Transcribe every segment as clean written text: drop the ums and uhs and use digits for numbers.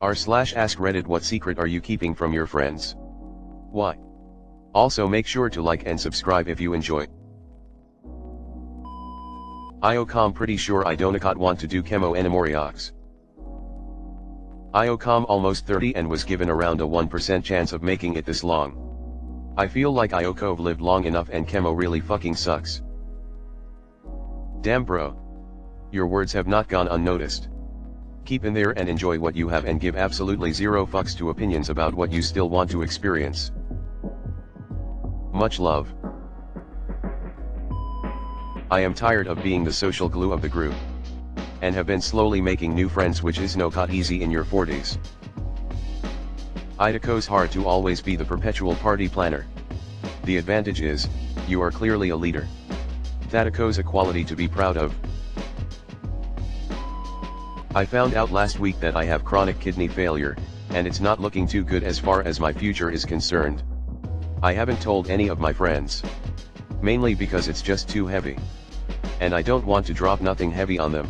r/AskReddit, what secret are you keeping from your friends? Why? Also make sure to like and subscribe if you enjoy. Iocom, pretty sure I don't want to do chemo anymore. Iocom almost 30 and was given around a 1% chance of making it this long. I feel like Iocov lived long enough and chemo really fucking sucks. Damn bro. Your words have not gone unnoticed. Keep in there and enjoy what you have and give absolutely zero fucks to opinions about what you still want to experience. Much love. I am tired of being the social glue of the group. And have been slowly making new friends, which is not easy in your 40s. It goes hard to always be the perpetual party planner. The advantage is, you are clearly a leader. That is a quality to be proud of. I found out last week that I have chronic kidney failure, and it's not looking too good as far as my future is concerned. I haven't told any of my friends. Mainly because it's just too heavy. And I don't want to drop nothing heavy on them.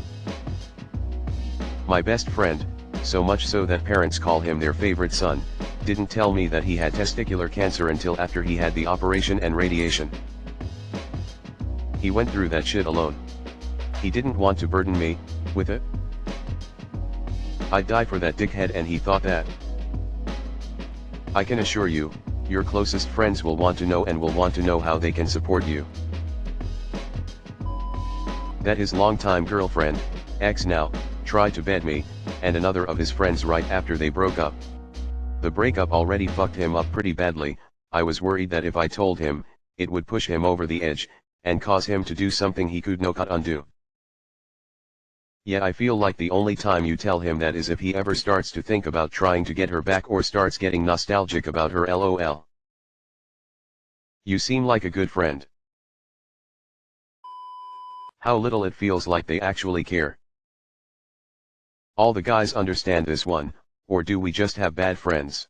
My best friend, so much so that parents call him their favorite son, didn't tell me that he had testicular cancer until after he had the operation and radiation. He went through that shit alone. He didn't want to burden me with it. I'd die for that dickhead, and he thought that. I can assure you, your closest friends will want to know and will want to know how they can support you. That his longtime girlfriend, ex now, tried to bed me, and another of his friends right after they broke up. The breakup already fucked him up pretty badly. I was worried that if I told him, it would push him over the edge, and cause him to do something he could not undo. Yet I feel like the only time you tell him that is if he ever starts to think about trying to get her back or starts getting nostalgic about her, lol. You seem like a good friend. How little it feels like they actually care. All the guys understand this one, or do we just have bad friends?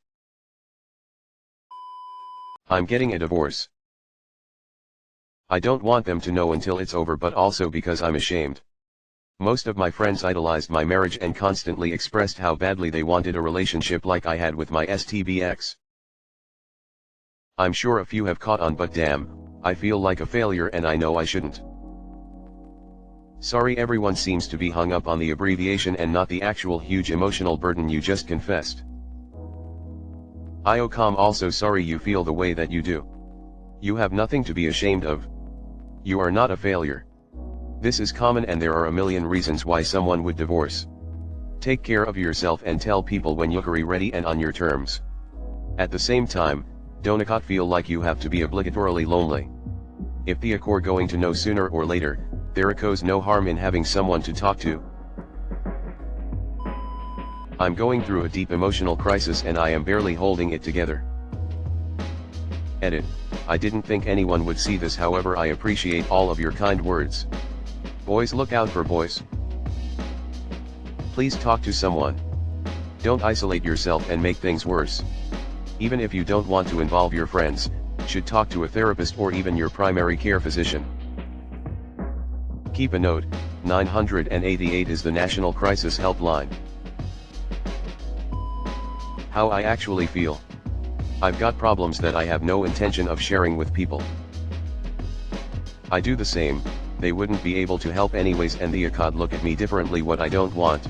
I'm getting a divorce. I don't want them to know until it's over, but also because I'm ashamed. Most of my friends idolized my marriage and constantly expressed how badly they wanted a relationship like I had with my STBX. I'm sure a few have caught on, but damn, I feel like a failure and I know I shouldn't. Sorry, everyone seems to be hung up on the abbreviation and not the actual huge emotional burden you just confessed. Iocom, also sorry you feel the way that you do. You have nothing to be ashamed of. You are not a failure. This is common and there are a million reasons why someone would divorce. Take care of yourself and tell people when you're ready and on your terms. At the same time, don't feel like you have to be obligatorily lonely. If the are going to know sooner or later, there is no harm in having someone to talk to. I'm going through a deep emotional crisis and I am barely holding it together. Edit. I didn't think anyone would see this, however I appreciate all of your kind words. Boys, look out for boys. Please talk to someone. Don't isolate yourself and make things worse. Even if you don't want to involve your friends, should talk to a therapist or even your primary care physician. Keep a note, 988 is the National Crisis Helpline. How I actually feel. I've got problems that I have no intention of sharing with people. I do the same. They wouldn't be able to help anyways, and the could look at me differently what I don't want.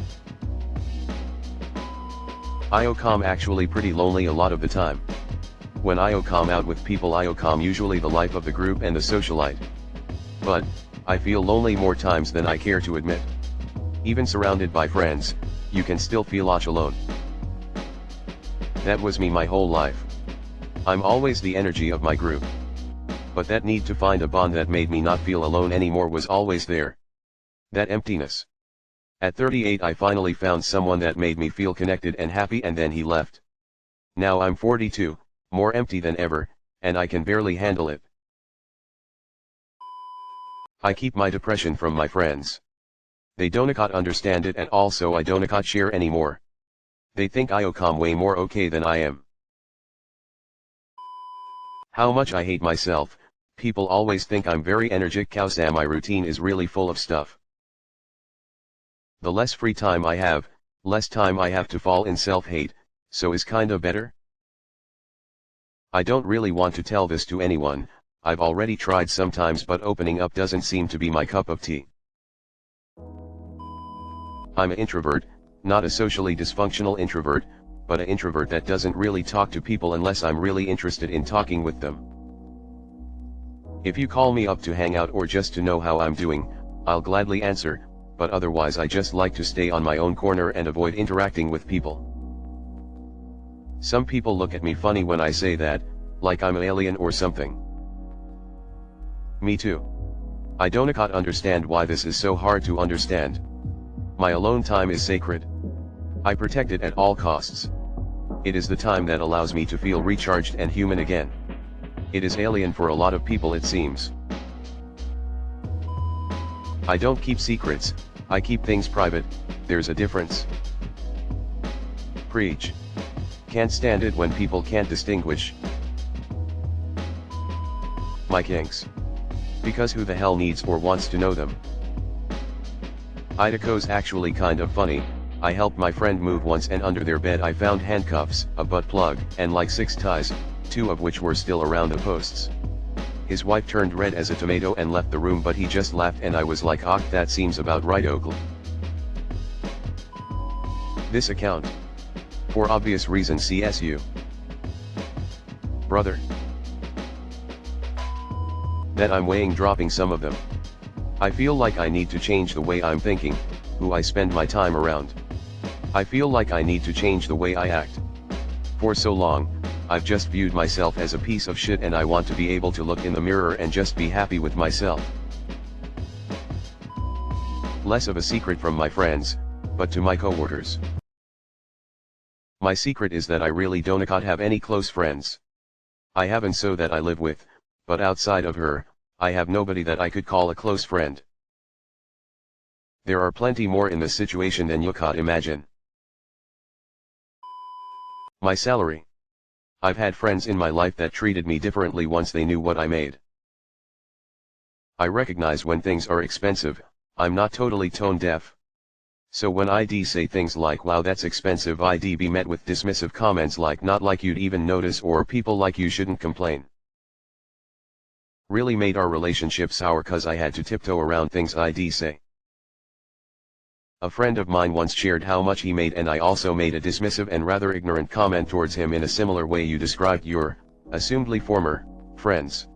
Iocom actually pretty lonely a lot of the time. When Iocom out with people, Iocom usually the life of the group and the socialite. But, I feel lonely more times than I care to admit. Even surrounded by friends, you can still feel alone. That was me my whole life. I'm always the energy of my group. But that need to find a bond that made me not feel alone anymore was always there. That emptiness. At 38 I finally found someone that made me feel connected and happy, and then he left. Now I'm 42, more empty than ever, and I can barely handle it. I keep my depression from my friends. They don't understand it, and also I don't share anymore. They think Iocom way more okay than I am. How much I hate myself. People always think I'm very energetic, cause my routine is really full of stuff. The less free time I have, Less time I have to fall in self-hate, so is kinda better? I don't really want to tell this to anyone, I've already tried sometimes, but opening up doesn't seem to be my cup of tea. I'm an introvert, not a socially dysfunctional introvert, but an introvert that doesn't really talk to people unless I'm really interested in talking with them. If you call me up to hang out or just to know how I'm doing, I'll gladly answer, but otherwise I just like to stay on my own corner and avoid interacting with people. Some people look at me funny when I say that, like I'm an alien or something. Me too. I don't quite understand why this is so hard to understand. My alone time is sacred. I protect it at all costs. It is the time that allows me to feel recharged and human again. It is alien for a lot of people, it seems. I don't keep secrets, I keep things private, there's a difference. Preach. Can't stand it when people can't distinguish my kinks. Because who the hell needs or wants to know them? Idako's actually kind of funny. I helped my friend move once, and under their bed I found handcuffs, a butt plug, and like 6 ties, 2 of which were still around the posts. His wife turned red as a tomato and left the room, but he just laughed and I was like, "Ah, that seems about right, Ogle." This account. For obvious reasons, CSU. Brother. That I'm weighing dropping some of them. I feel like I need to change the way I'm thinking, who I spend my time around. I feel like I need to change the way I act. For so long, I've just viewed myself as a piece of shit, and I want to be able to look in the mirror and just be happy with myself. Less of a secret from my friends, but to my coworkers. My secret is that I really don't have any close friends. I have and so that I live with, but outside of her, I have nobody that I could call a close friend. There are plenty more in this situation than you could imagine. My salary. I've had friends in my life that treated me differently once they knew what I made. I recognize when things are expensive, I'm not totally tone deaf. So when I'd say things like, "Wow, that's expensive," I'd be met with dismissive comments like, "Not like you'd even notice," or "People like you shouldn't complain." Really made our relationship sour cause I had to tiptoe around things I'd say. A friend of mine once shared how much he made, and I also made a dismissive and rather ignorant comment towards him in a similar way you described your, assumedly former, friends.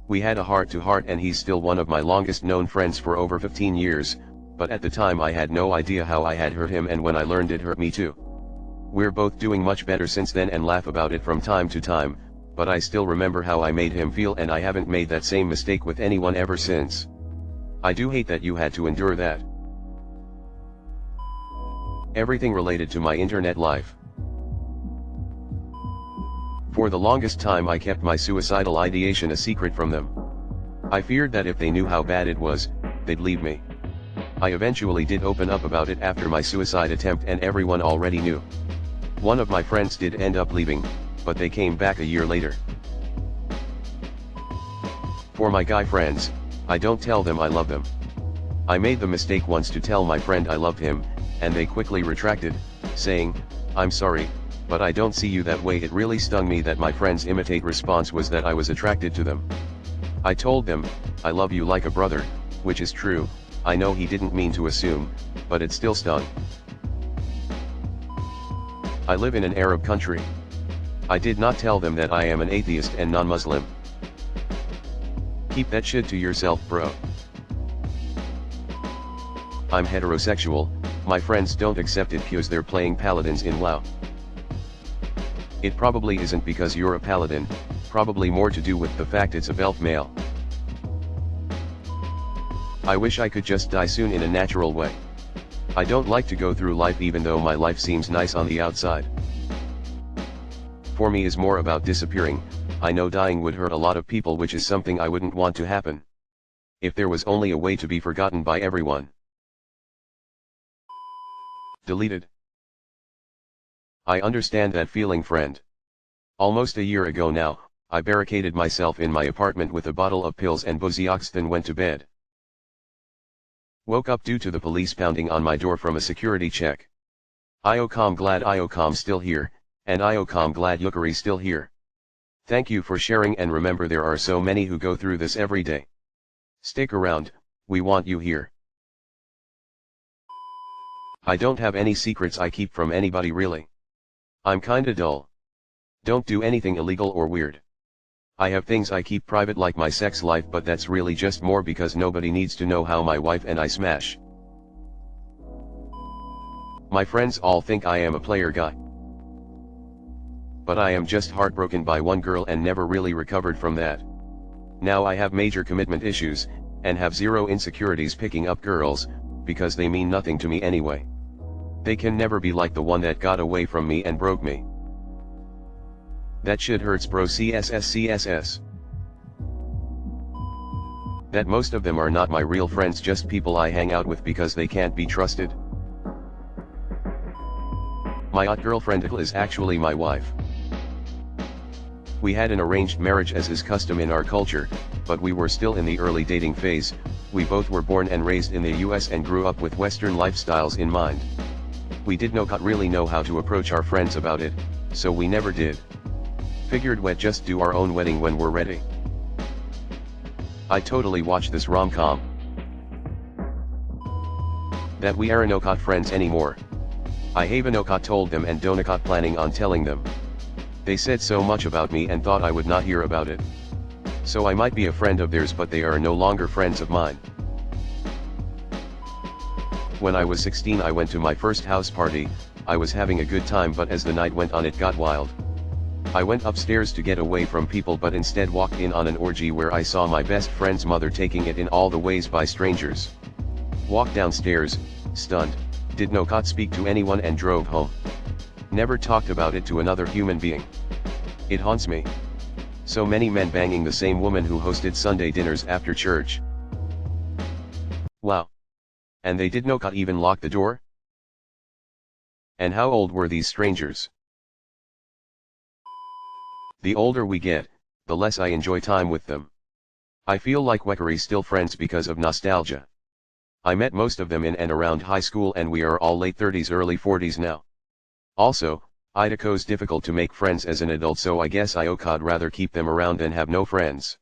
We had a heart-to-heart, and he's still one of my longest known friends for over 15 years, but at the time I had no idea how I had hurt him, and when I learned it hurt me too. We're both doing much better since then and laugh about it from time to time, but I still remember how I made him feel, and I haven't made that same mistake with anyone ever since. I do hate that you had to endure that. Everything related to my internet life. For the longest time I kept my suicidal ideation a secret from them. I feared that if they knew how bad it was, they'd leave me. I eventually did open up about it after my suicide attempt, and everyone already knew. One of my friends did end up leaving, but they came back a year later. For my guy friends, I don't tell them I love them. I made the mistake once to tell my friend I loved him, and they quickly retracted, saying, "I'm sorry, but I don't see you that way." It really stung me that my friend's immediate response was that I was attracted to them. I told them, "I love you like a brother," which is true. I know he didn't mean to assume, but it still stung. I live in an Arab country. I did not tell them that I am an atheist and non-Muslim. Keep that shit to yourself, bro. I'm heterosexual. My friends don't accept it because they're playing paladins in WoW. It probably isn't because you're a paladin, probably more to do with the fact it's a elf male. I wish I could just die soon in a natural way. I don't like to go through life even though my life seems nice on the outside. For me is more about disappearing. I know dying would hurt a lot of people, which is something I wouldn't want to happen. If there was only a way to be forgotten by everyone. Deleted. I understand that feeling, friend. Almost a year ago now, I barricaded myself in my apartment with a bottle of pills and Buziox, then went to bed. Woke up due to the police pounding on my door from a security check. Iocom glad Iocom still here, and Iocom glad Yukari still here. Thank you for sharing, and remember there are so many who go through this every day. Stick around, we want you here. I don't have any secrets I keep from anybody really. I'm kinda dull. Don't do anything illegal or weird. I have things I keep private like my sex life, but that's really just more because nobody needs to know how my wife and I smash. My friends all think I am a player guy. But I am just heartbroken by one girl and never really recovered from that. Now I have major commitment issues, and have zero insecurities picking up girls, because they mean nothing to me anyway. They can never be like the one that got away from me and broke me. That shit hurts, bro. CSS. That most of them are not my real friends, just people I hang out with because they can't be trusted. My hot girlfriend is actually my wife. We had an arranged marriage as is custom in our culture, but we were still in the early dating phase. We both were born and raised in the US and grew up with Western lifestyles in mind. We did not really know how to approach our friends about it, so we never did. Figured we'd just do our own wedding when we're ready. I totally watched this rom-com. That we are not friends anymore. I haven't told them and don't planning on telling them. They said so much about me and thought I would not hear about it. So I might be a friend of theirs, but they are no longer friends of mine. When I was 16 I went to my first house party. I was having a good time, but as the night went on it got wild. I went upstairs to get away from people, but instead walked in on an orgy where I saw my best friend's mother taking it in all the ways by strangers. Walked downstairs, stunned, did not speak to anyone and drove home. Never talked about it to another human being. It haunts me. So many men banging the same woman who hosted Sunday dinners after church. Wow. And they did not even lock the door? And how old were these strangers? The older we get, the less I enjoy time with them. I feel like we're still friends because of nostalgia. I met most of them in and around high school, and we are all late 30s early 40s now. Also, Idaho's difficult to make friends as an adult, so I guess I'd rather keep them around than have no friends.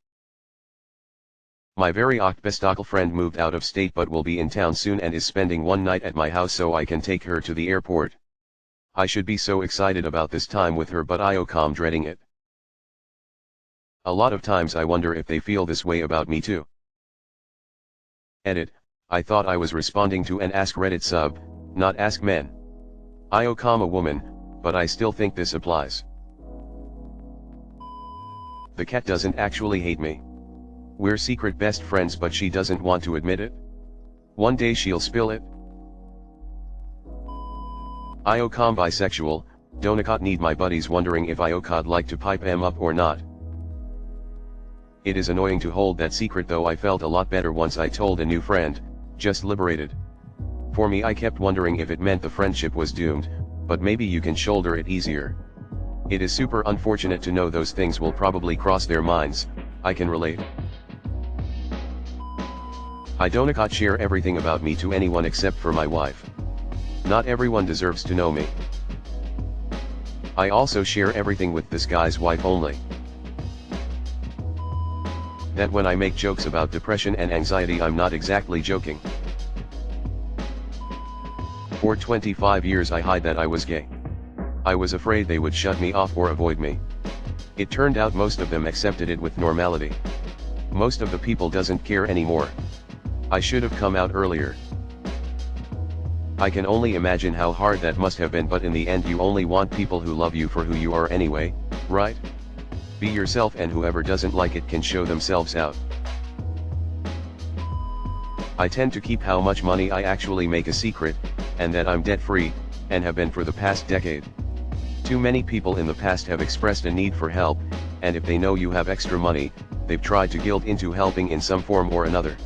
My very best friend moved out of state but will be in town soon and is spending one night at my house so I can take her to the airport. I should be so excited about this time with her, but I'm dreading it. A lot of times I wonder if they feel this way about me too. Edit, I thought I was responding to an AskReddit sub, not Ask Men. a woman, but I still think this applies. The cat doesn't actually hate me. We're secret best friends, but she doesn't want to admit it. One day she'll spill it. Bisexual, don't need my buddies wondering if I'd like to pipe em up or not. It is annoying to hold that secret, though I felt a lot better once I told a new friend, just liberated. For me, I kept wondering if it meant the friendship was doomed, but maybe you can shoulder it easier. It is super unfortunate to know those things will probably cross their minds. I can relate. I don't share everything about me to anyone except for my wife. Not everyone deserves to know me. I also share everything with this guy's wife only. That when I make jokes about depression and anxiety, I'm not exactly joking. For 25 years I hid that I was gay. I was afraid they would shut me off or avoid me. It turned out most of them accepted it with normality. Most of the people doesn't care anymore. I should have come out earlier. I can only imagine how hard that must have been, but in the end you only want people who love you for who you are anyway, right? Be yourself, and whoever doesn't like it can show themselves out. I tend to keep how much money I actually make a secret, and that I'm debt-free, and have been for the past decade. Too many people in the past have expressed a need for help, and if they know you have extra money, they've tried to guilt into helping in some form or another.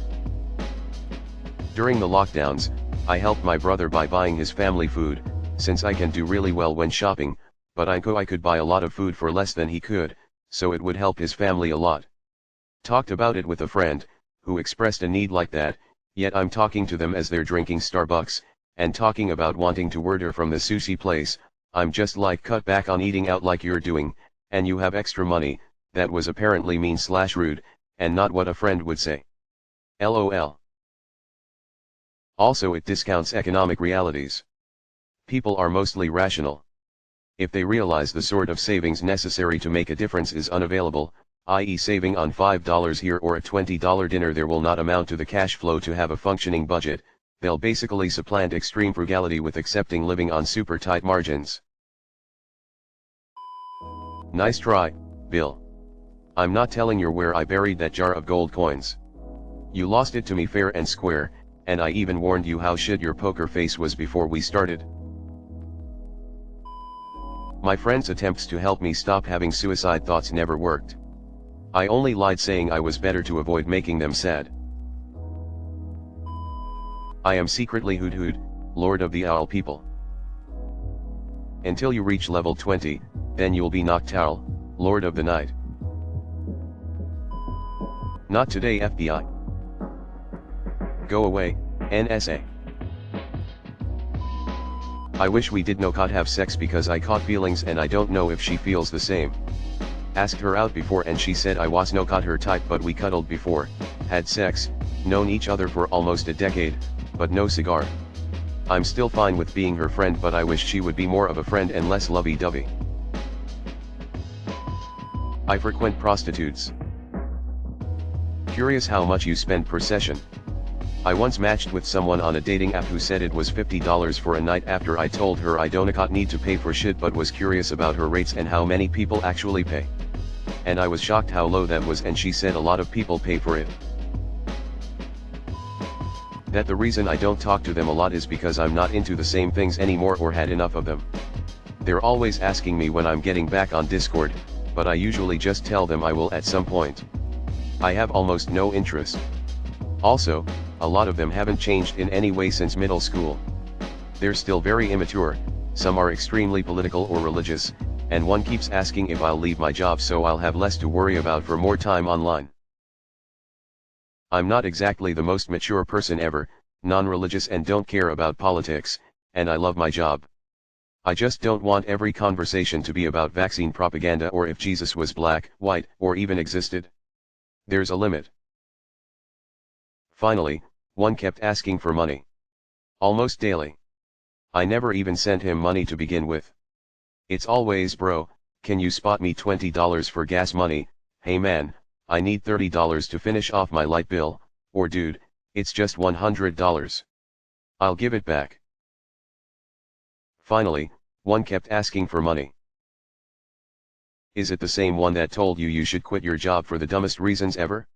During the lockdowns, I helped my brother by buying his family food, since I can do really well when shopping, but I could buy a lot of food for less than he could, so it would help his family a lot. Talked about it with a friend, who expressed a need like that, yet I'm talking to them as they're drinking Starbucks, and talking about wanting to order from the sushi place. I'm just like, cut back on eating out like you're doing, and you have extra money. That was apparently mean/rude, and not what a friend would say. LOL. Also, it discounts economic realities. People are mostly rational. If they realize the sort of savings necessary to make a difference is unavailable, i.e. saving on $5 here or a $20 dinner there will not amount to the cash flow to have a functioning budget, they'll basically supplant extreme frugality with accepting living on super tight margins. Nice try, Bill. I'm not telling you where I buried that jar of gold coins. You lost it to me fair and square, and I even warned you how shit your poker face was before we started. My friend's attempts to help me stop having suicide thoughts never worked. I only lied saying I was better to avoid making them sad. I am secretly Hood Hood, Lord of the Owl people. Until you reach level 20, then you'll be Noctowl, Lord of the Night. Not today, FBI. Go away, NSA. I wish we did not have sex because I caught feelings and I don't know if she feels the same. Asked her out before and she said I was no caught her type, but we cuddled before, had sex, known each other for almost a decade, but no cigar. I'm still fine with being her friend, but I wish she would be more of a friend and less lovey-dovey. I frequent prostitutes. Curious how much you spend per session. I once matched with someone on a dating app who said it was $50 for a night after I told her I don't need to pay for shit, but was curious about her rates and how many people actually pay. And I was shocked how low that was, and she said a lot of people pay for it. That the reason I don't talk to them a lot is because I'm not into the same things anymore or had enough of them. They're always asking me when I'm getting back on Discord, but I usually just tell them I will at some point. I have almost no interest. Also, a lot of them haven't changed in any way since middle school. They're still very immature, some are extremely political or religious, and one keeps asking if I'll leave my job so I'll have less to worry about for more time online. I'm not exactly the most mature person ever, non-religious and don't care about politics, and I love my job. I just don't want every conversation to be about vaccine propaganda or if Jesus was black, white, or even existed. There's a limit. Finally, one kept asking for money. Almost daily. I never even sent him money to begin with. It's always, bro, can you spot me $20 for gas money? Hey man, I need $30 to finish off my light bill, or dude, it's just $100. I'll give it back. Finally, one kept asking for money. Is it the same one that told you you should quit your job for the dumbest reasons ever?